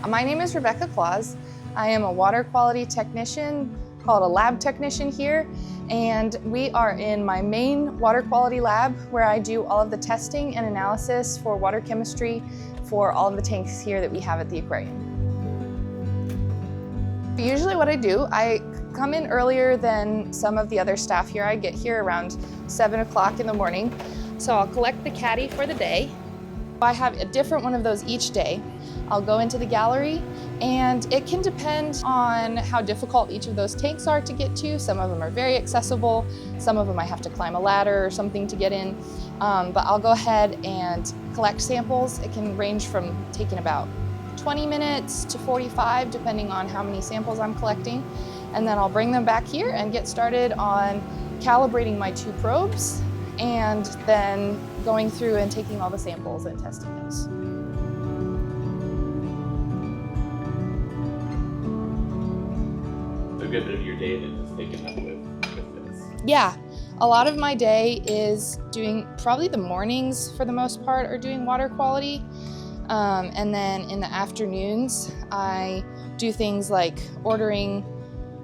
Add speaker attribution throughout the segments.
Speaker 1: My name is Rebecca Claus. I am a water quality technician, called a lab technician here, and we are in my main water quality lab where I do all of the testing and analysis for water chemistry for all of the tanks here that we have at the aquarium. Usually what I do, I come in earlier than some of the other staff here. I get here around 7 o'clock in the morning. So I'll collect the caddy for the day. I have a different one of those each day. I'll go into the gallery, and it can depend on how difficult each of those tanks are to get to. Some of them are very accessible. Some of them I have to climb a ladder or something to get in. But I'll go ahead and collect samples. It can range from taking about 20 minutes to 45, depending on how many samples I'm collecting. And then I'll bring them back here and get started on calibrating my 2 probes, and then going through and taking all the samples and testing those.
Speaker 2: So a good bit of your day then is taken up with this.
Speaker 1: Yeah, a lot of my day is doing, probably the mornings for the most part are doing water quality. And then in the afternoons, I do things like ordering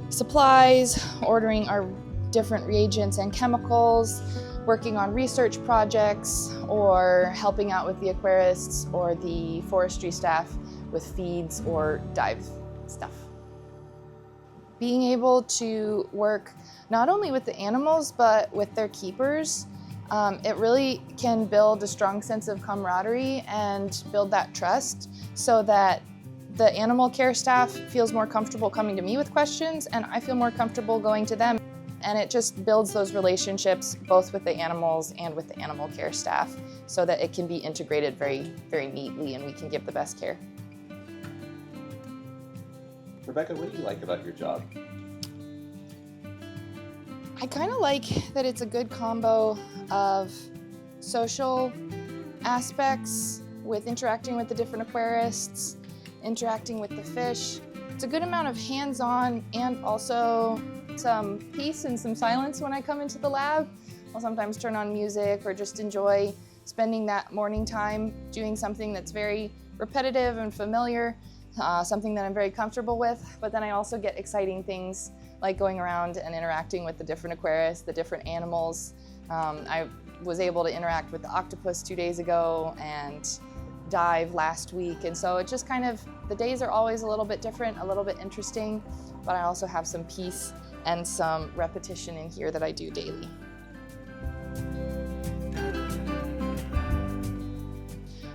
Speaker 1: supplies, ordering our different reagents and chemicals, working on research projects, or helping out with the aquarists or the forestry staff with feeds or dive stuff. Being able to work not only with the animals, but with their keepers, it really can build a strong sense of camaraderie and build that trust so that the animal care staff feels more comfortable coming to me with questions, and I feel more comfortable going to them. And it just builds those relationships both with the animals and with the animal care staff so that it can be integrated very, very neatly and we can give the best care.
Speaker 2: Rebecca, what do you like about your job?
Speaker 1: I kind of like that it's a good combo of social aspects with interacting with the different aquarists, interacting with the fish. It's a good amount of hands-on and also some peace and some silence when I come into the lab. I'll sometimes turn on music or just enjoy spending that morning time doing something that's very repetitive and familiar, something that I'm very comfortable with. But then I also get exciting things like going around and interacting with the different aquarists, the different animals. I was able to interact with the octopus 2 days ago and dive last week. And so it just kind of, the days are always a little bit different, a little bit interesting, but I also have some peace and some repetition in here that I do daily.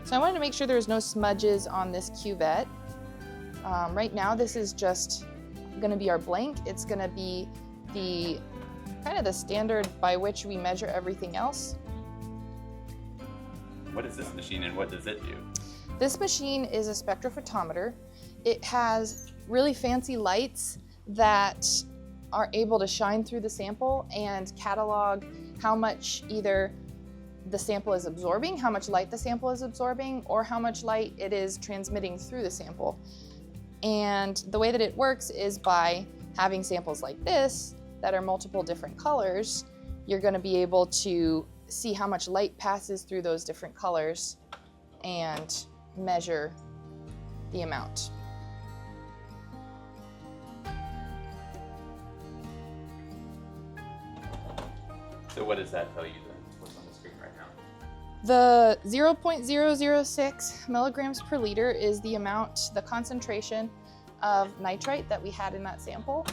Speaker 1: So I wanted to make sure there's no smudges on this cuvette. Right now this is just gonna be our blank. It's gonna be the kind of the standard by which we measure everything else.
Speaker 2: What is this machine and what does it do?
Speaker 1: This machine is a spectrophotometer. It has really fancy lights that are able to shine through the sample and catalog how much either the sample is absorbing, how much light the sample is absorbing, or how much light it is transmitting through the sample. And the way that it works is by having samples like this that are multiple different colors. You're going to be able to see how much light passes through those different colors and measure the amount.
Speaker 2: So what does that tell you then? What's on the screen right now?
Speaker 1: The 0.006 milligrams per liter is the amount, the concentration of nitrite that we had in that sample.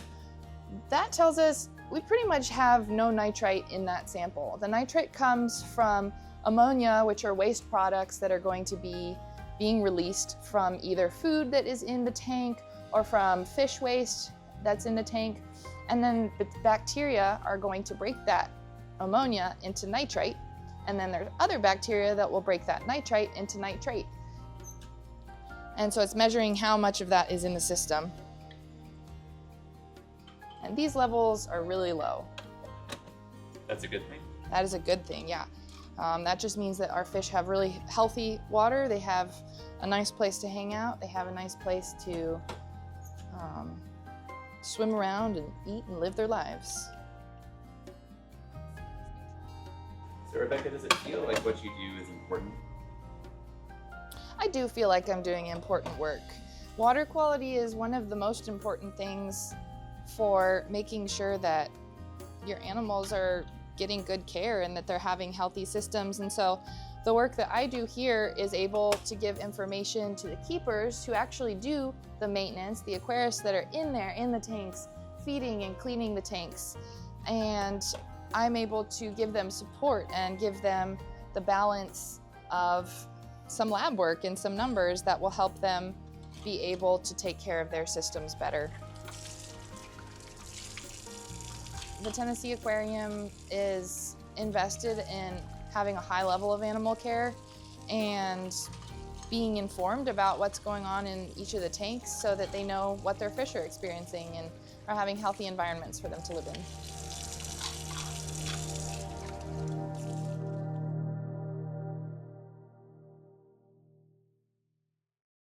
Speaker 1: That tells us we pretty much have no nitrite in that sample. The nitrite comes from ammonia, which are waste products that are going to be being released from either food that is in the tank or from fish waste that's in the tank. And then the bacteria are going to break that ammonia into nitrite. And then there's other bacteria that will break that nitrite into nitrate. And so it's measuring how much of that is in the system. And these levels are really low.
Speaker 2: That's a good thing?
Speaker 1: That is a good thing, yeah. That just means that our fish have really healthy water. They have a nice place to hang out. They have a nice place to swim around and eat and live their lives.
Speaker 2: So Rebecca, does it feel like what you do is important?
Speaker 1: I do feel like I'm doing important work. Water quality is one of the most important things for making sure that your animals are getting good care and that they're having healthy systems. And so the work that I do here is able to give information to the keepers who actually do the maintenance, the aquarists that are in there in the tanks, feeding and cleaning the tanks. And I'm able to give them support and give them the balance of some lab work and some numbers that will help them be able to take care of their systems better. The Tennessee Aquarium is invested in having a high level of animal care and being informed about what's going on in each of the tanks so that they know what their fish are experiencing and are having healthy environments for them to live in.